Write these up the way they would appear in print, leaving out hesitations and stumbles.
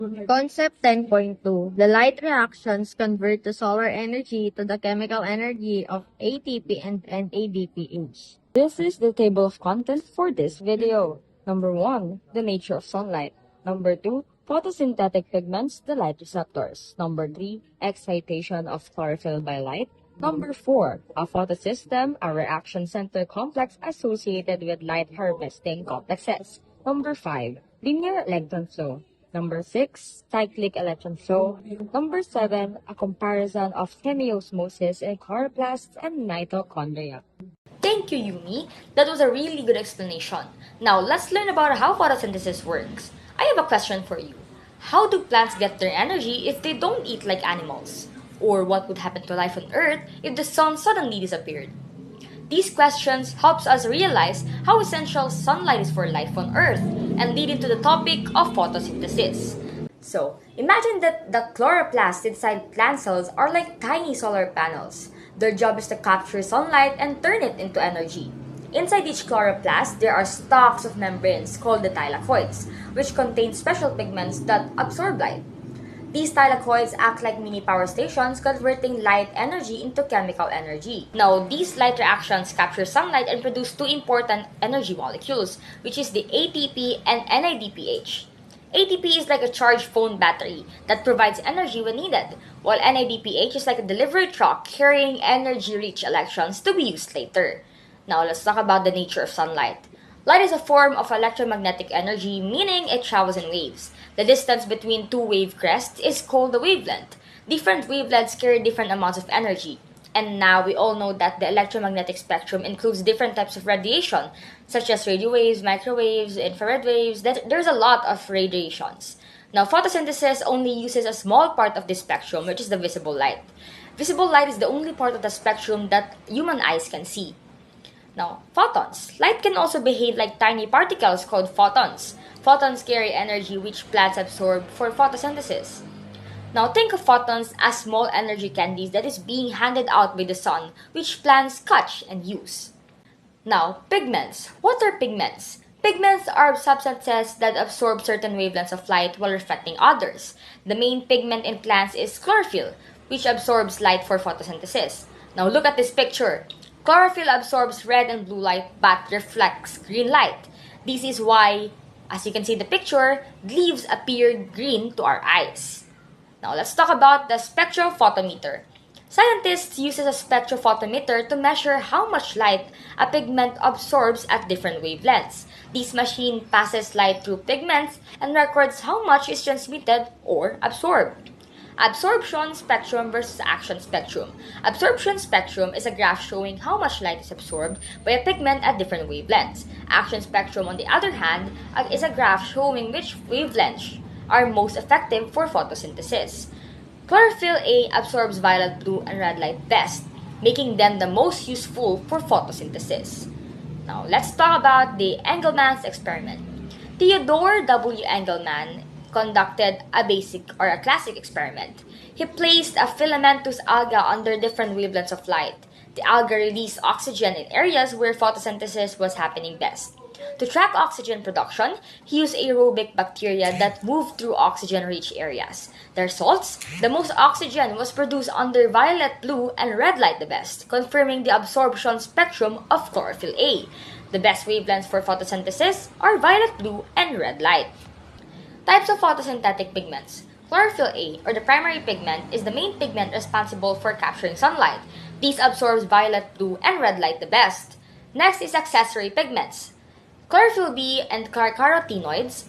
Concept 10.2. The light reactions convert the solar energy to the chemical energy of ATP and NADPH. This is the table of contents for this video. Number 1, the nature of sunlight. Number 2, photosynthetic pigments, the light receptors. Number 3, excitation of chlorophyll by light. Number 4, a photosystem, a reaction center complex associated with light harvesting complexes. Number 5, linear electron flow. Number 6, cyclic electron flow. Number 7, a comparison of chemiosmosis in chloroplasts and mitochondria. Thank you, Yumi. That was a really good explanation. Now, let's learn about how photosynthesis works. I have a question for you. How do plants get their energy if they don't eat like animals? Or what would happen to life on Earth if the sun suddenly disappeared? These questions helps us realize how essential sunlight is for life on Earth and lead into the topic of photosynthesis. So, imagine that the chloroplasts inside plant cells are like tiny solar panels. Their job is to capture sunlight and turn it into energy. Inside each chloroplast, there are stalks of membranes called the thylakoids, which contain special pigments that absorb light. These thylakoids act like mini power stations, converting light energy into chemical energy. Now, these light reactions capture sunlight and produce two important energy molecules, which is the ATP and NADPH. ATP is like a charged phone battery that provides energy when needed, while NADPH is like a delivery truck carrying energy-rich electrons to be used later. Now, let's talk about the nature of sunlight. Light is a form of electromagnetic energy, meaning it travels in waves. The distance between two wave crests is called the wavelength. Different wavelengths carry different amounts of energy. And now we all know that the electromagnetic spectrum includes different types of radiation, such as radio waves, microwaves, infrared waves. There's a lot of radiations. Now, photosynthesis only uses a small part of this spectrum, which is the visible light. Visible light is the only part of the spectrum that human eyes can see. Now, photons. Light can also behave like tiny particles called photons. Photons carry energy which plants absorb for photosynthesis. Now, think of photons as small energy candies that is being handed out by the sun, which plants catch and use. Now, pigments. What are pigments? Pigments are substances that absorb certain wavelengths of light while reflecting others. The main pigment in plants is chlorophyll, which absorbs light for photosynthesis. Now, look at this picture. Chlorophyll absorbs red and blue light but reflects green light. This is why, as you can see in the picture, leaves appear green to our eyes. Now let's talk about the spectrophotometer. Scientists use a spectrophotometer to measure how much light a pigment absorbs at different wavelengths. This machine passes light through pigments and records how much is transmitted or absorbed. Absorption spectrum versus action spectrum. Absorption spectrum is a graph showing how much light is absorbed by a pigment at different wavelengths. Action spectrum, on the other hand, is a graph showing which wavelengths are most effective for photosynthesis. Chlorophyll A absorbs violet, blue, and red light best, making them the most useful for photosynthesis. Now, let's talk about the Engelmann's experiment. Theodore W. Engelmann conducted a basic or a classic experiment. He placed a filamentous alga under different wavelengths of light. The alga released oxygen in areas where photosynthesis was happening best. To track oxygen production, he used aerobic bacteria that moved through oxygen-rich areas. The results? The most oxygen was produced under violet, blue, and red light the best, confirming the absorption spectrum of chlorophyll A. The best wavelengths for photosynthesis are violet, blue, and red light. Types of photosynthetic pigments. Chlorophyll A, or the primary pigment, is the main pigment responsible for capturing sunlight. This absorbs violet, blue, and red light the best. Next is accessory pigments. Chlorophyll B and carotenoids.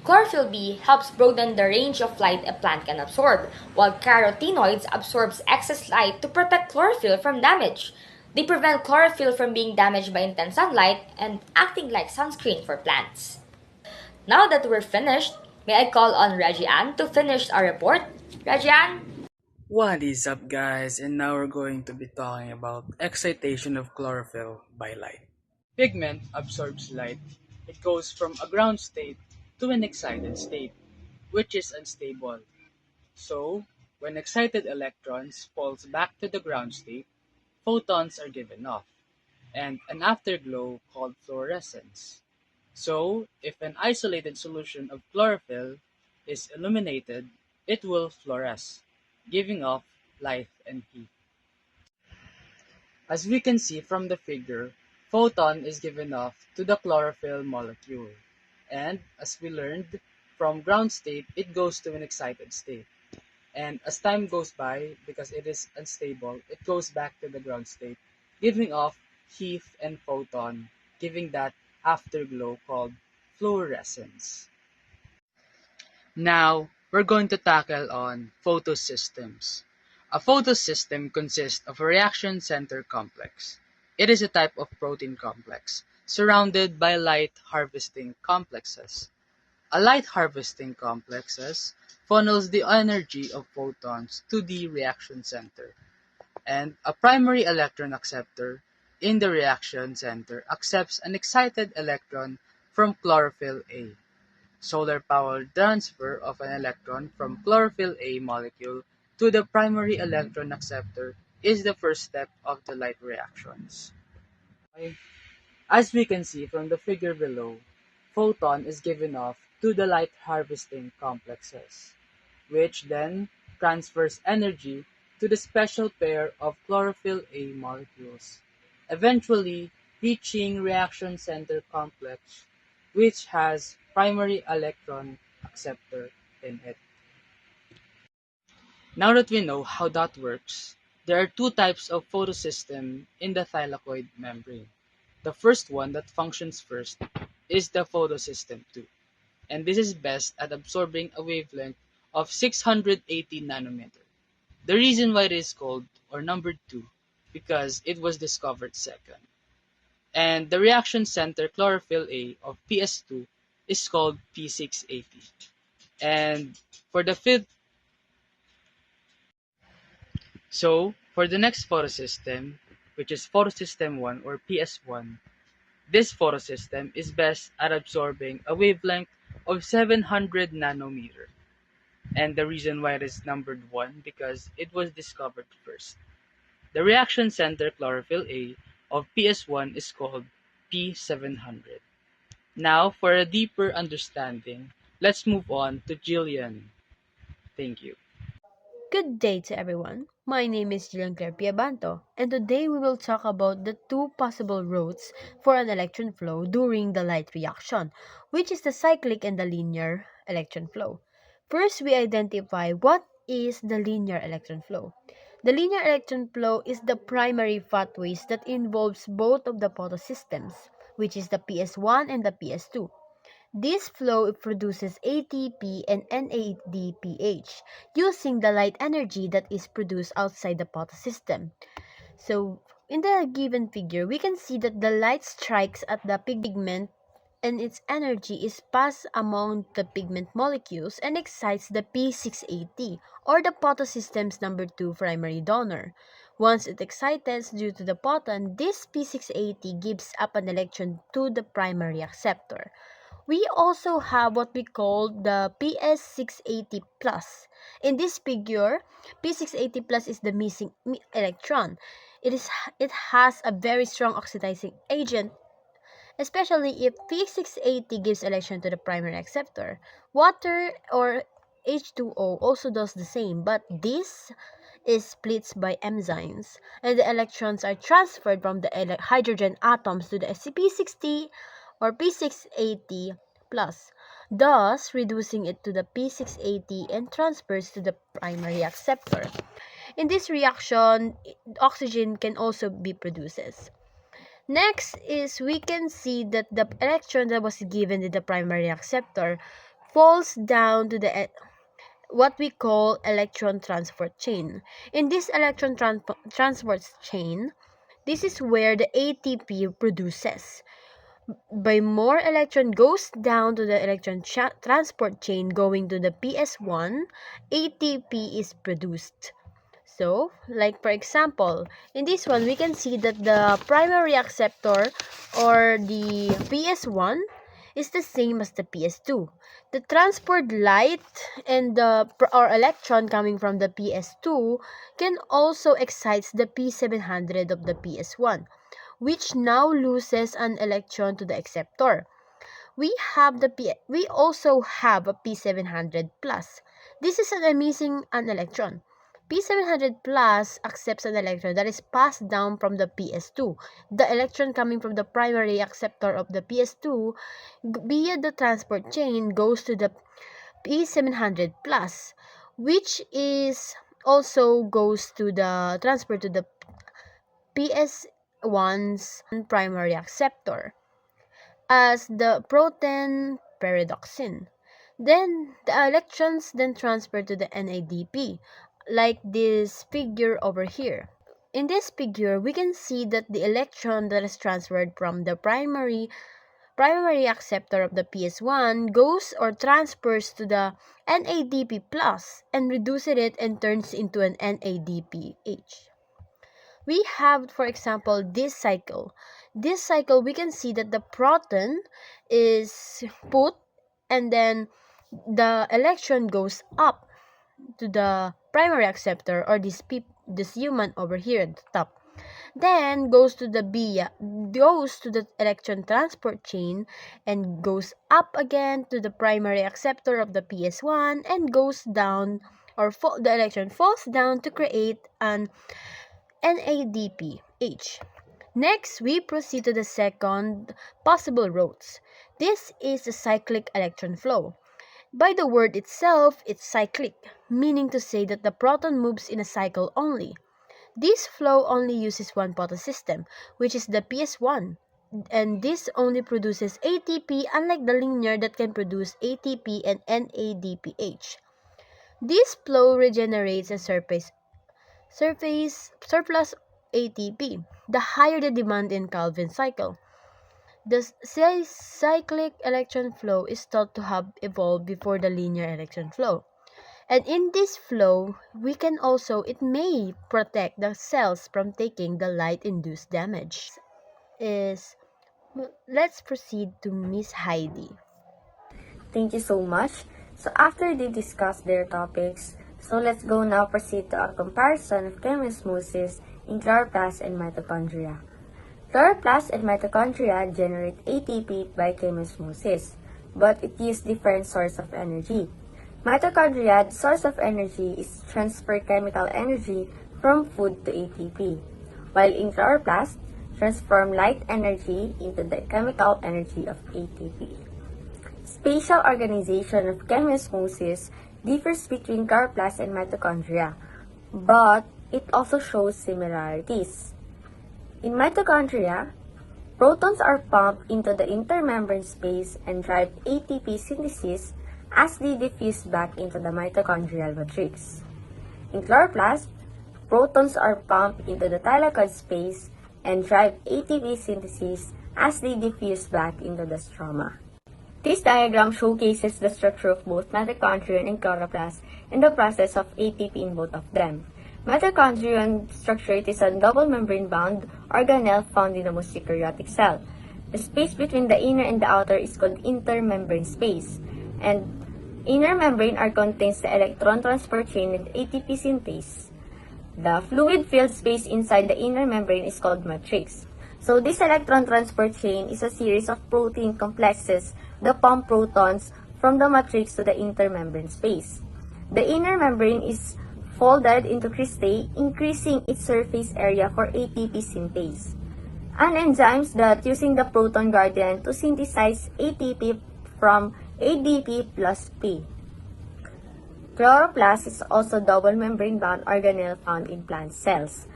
Chlorophyll B helps broaden the range of light a plant can absorb, while carotenoids absorbs excess light to protect chlorophyll from damage. They prevent chlorophyll from being damaged by intense sunlight and acting like sunscreen for plants. Now that we're finished, may I call on Reggie-Ann to finish our report? Reggie-Ann? What is up, guys? And now we're going to be talking about excitation of chlorophyll by light. Pigment absorbs light. It goes from a ground state to an excited state, which is unstable. So, when excited electrons falls back to the ground state, photons are given off, and an afterglow called fluorescence. So, if an isolated solution of chlorophyll is illuminated, it will fluoresce, giving off light and heat. As we can see from the figure, photon is given off to the chlorophyll molecule. And as we learned, from ground state, it goes to an excited state. And as time goes by, because it is unstable, it goes back to the ground state, giving off heat and photon, giving that afterglow called fluorescence. Now, we're going to tackle on photosystems. A photosystem consists of a reaction center complex. It is a type of protein complex surrounded by light harvesting complexes. A light harvesting complexes funnels the energy of photons to the reaction center, and a primary electron acceptor in the reaction center accepts an excited electron from chlorophyll A. Solar power transfer of an electron from chlorophyll A molecule to the primary electron acceptor is the first step of the light reactions. As we can see from the figure below, photon is given off to the light harvesting complexes, which then transfers energy to the special pair of chlorophyll A molecules, eventually reaching reaction center complex, which has primary electron acceptor in it. Now that we know how that works, there are two types of photosystem in the thylakoid membrane. The first one that functions first is the photosystem 2, and this is best at absorbing a wavelength of 680 nanometer. The reason why it is called or numbered 2 because it was discovered second. And the reaction center chlorophyll A of PS2 is called P680. And for the fifth, so for the next photosystem, which is photosystem 1 or PS1, this photosystem is best at absorbing a wavelength of 700 nanometer. And the reason why it is numbered 1 because it was discovered first. The reaction center chlorophyll A of PS1 is called P700. Now, for a deeper understanding, let's move on to Jillian. Thank you. Good day to everyone. My name is Jillian Claire Piabanto, and today we will talk about the two possible routes for an electron flow during the light reaction, which is the cyclic and the linear electron flow. First, we identify what is the linear electron flow. The linear electron flow is the primary pathways that involves both of the photosystems, which is the PS1 and the PS2. This flow produces ATP and NADPH using the light energy that is produced outside the photosystem. So, in the given figure, we can see that the light strikes at the pigment and its energy is passed among the pigment molecules and excites the P680 or the photosystem's number 2 primary donor. Once it excites due to the photon, this P680 gives up an electron to the primary acceptor. We also have what we call the PS680 plus. In this figure, P680 plus is the missing electron. It has a very strong oxidizing agent, especially if P680 gives electron to the primary acceptor. Water or H2O also does the same, but this is split by enzymes, and the electrons are transferred from the hydrogen atoms to the P60 or P680 plus, thus reducing it to the P680 and transfers to the primary acceptor. In this reaction, oxygen can also be produced. Next is we can see that the electron that was given to the primary acceptor falls down to the what we call electron transport chain. In this electron transport chain, this is where the ATP produces. By more electron goes down to the electron transport chain going to the PS1, ATP is produced. So, like for example, in this one, we can see that the primary acceptor or the PS1 is the same as the PS2. The transport light and the or electron coming from the PS2 can also excite the P700 of the PS1, which now loses an electron to the acceptor. We also have a P700 plus. This is an amazing an electron. P700 plus accepts an electron that is passed down from the PS2. The electron coming from the primary acceptor of the PS2 via the transport chain goes to the P700 plus, which is also goes to the transfer to the PS1's primary acceptor as the proton pyridoxine. Then the electrons then transfer to the NADP, like this figure over here. In this figure, we can see that the electron that is transferred from the primary acceptor of the PS1 goes or transfers to the NADP plus and reduces it and turns into an NADPH. We have, for example, this cycle. This cycle, we can see that the proton is put and then the electron goes up to the primary acceptor or this human over here at the top. Then goes to the electron transport chain and goes up again to the primary acceptor of the PS1 and goes down the electron falls down to create an NADPH. Next, we proceed to the second possible routes. This is a cyclic electron flow. By the word itself, it's cyclic, meaning to say that the proton moves in a cycle only. This flow only uses one photosystem, which is the PS1, and this only produces ATP unlike the linear that can produce ATP and NADPH. This flow regenerates a surplus ATP, the higher the demand in Calvin cycle. The cyclic electron flow is thought to have evolved before the linear electron flow. And in this flow, it may protect the cells from taking the light-induced damage. Let's proceed to Miss Heidi. Thank you so much. So after they discuss their topics, so let's go now proceed to a comparison of chemosmosis in chloroplasts and mitochondria. Chloroplasts and mitochondria generate ATP by chemosmosis, but it uses different source of energy. Mitochondria, the source of energy is transfer chemical energy from food to ATP, while in chloroplasts, transform light energy into the chemical energy of ATP. Spatial organization of chemosmosis differs between chloroplasts and mitochondria, but it also shows similarities. In mitochondria, protons are pumped into the intermembrane space and drive ATP synthesis as they diffuse back into the mitochondrial matrix. In chloroplasts, protons are pumped into the thylakoid space and drive ATP synthesis as they diffuse back into the stroma. This diagram showcases the structure of both mitochondrion and chloroplast and the process of ATP in both of them. Mitochondrion structure is a double membrane bound organelle found in the most eukaryotic cell. The space between the inner and the outer is called intermembrane space, and inner membrane contains the electron transport chain and ATP synthase. The fluid-filled space inside the inner membrane is called matrix. So this electron transport chain is a series of protein complexes that pump protons from the matrix to the intermembrane space. The inner membrane is folded into cristae, increasing its surface area for ATP synthase. And enzymes that using the proton gradient to synthesize ATP from ADP plus P. Chloroplast is also double membrane bound organelle found in plant cells.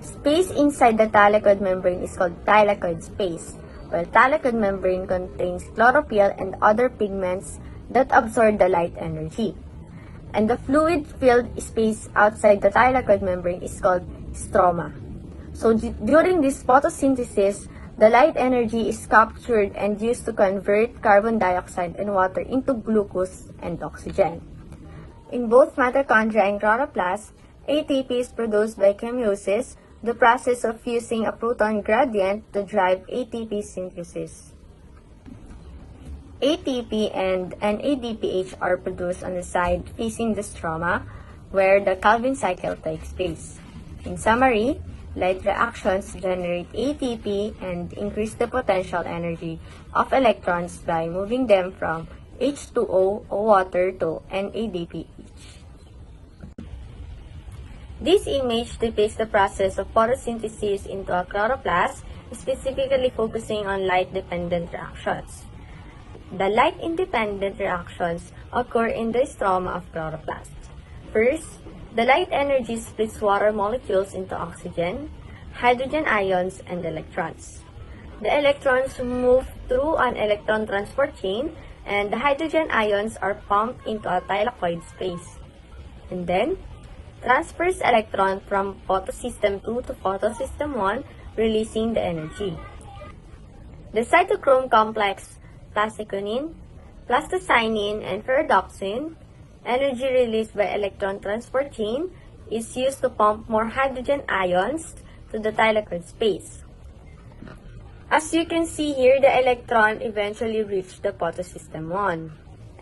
Space inside the thylakoid membrane is called thylakoid space, while thylakoid membrane contains chlorophyll and other pigments that absorb the light energy. And the fluid-filled space outside the thylakoid membrane is called stroma. So during this photosynthesis, the light energy is captured and used to convert carbon dioxide and water into glucose and oxygen. In both mitochondria and chloroplasts, ATP is produced by chemosis, the process of fusing a proton gradient to drive ATP synthesis. ATP and NADPH are produced on the side facing the stroma, where the Calvin cycle takes place. In summary, Light reactions generate ATP and increase the potential energy of electrons by moving them from H2O or water to NADPH. This image depicts the process of photosynthesis into a chloroplast, specifically focusing on light-dependent reactions. The light-independent reactions occur in the stroma of chloroplast. First, the light energy splits water molecules into oxygen, hydrogen ions, and electrons. The electrons move through an electron transport chain, and the hydrogen ions are pumped into a thylakoid space. And then, transfers electron from photosystem 2 to photosystem 1, releasing the energy. The cytochrome complex plastoquinine, plastocyanine, and ferredoxin, energy released by electron transport chain, is used to pump more hydrogen ions to the thylakoid space. As you can see here, the electron eventually reached the photosystem 1.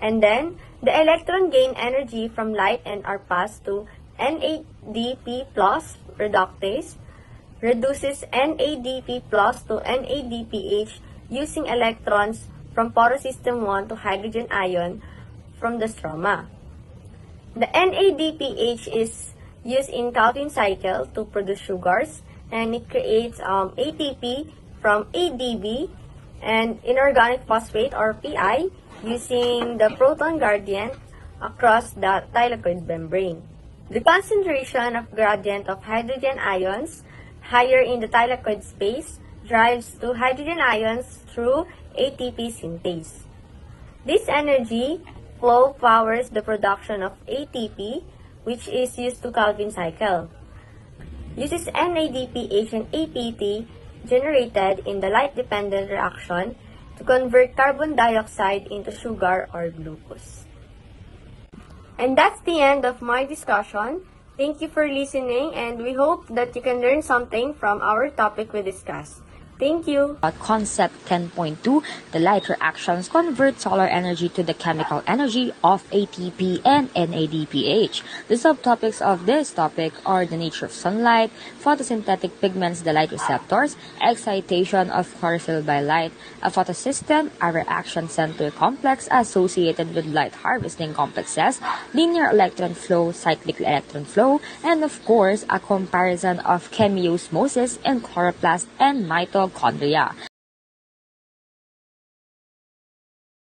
And then, the electron gain energy from light and are passed to NADP plus reductase, reduces NADP plus to NADPH using electrons from photosystem 1 to hydrogen ion from the stroma. The NADPH is used in Calvin cycle to produce sugars, and it creates ATP from ADP and inorganic phosphate or PI using the proton gradient across the thylakoid membrane. The concentration of gradient of hydrogen ions higher in the thylakoid space drives to hydrogen ions through ATP synthase. This energy flow powers the production of ATP, which is used to Calvin cycle. Uses NADPH and APT generated in the light-dependent reaction to convert carbon dioxide into sugar or glucose. And that's the end of my discussion. Thank you for listening, and we hope that you can learn something from our topic we discussed. Thank you. Concept 10.2, the light reactions convert solar energy to the chemical energy of ATP and NADPH. The subtopics of this topic are the nature of sunlight, photosynthetic pigments, the light receptors, excitation of chlorophyll by light, a photosystem, a reaction center complex associated with light harvesting complexes, linear electron flow, cyclic electron flow, and of course, a comparison of chemiosmosis in chloroplast and mitochondria.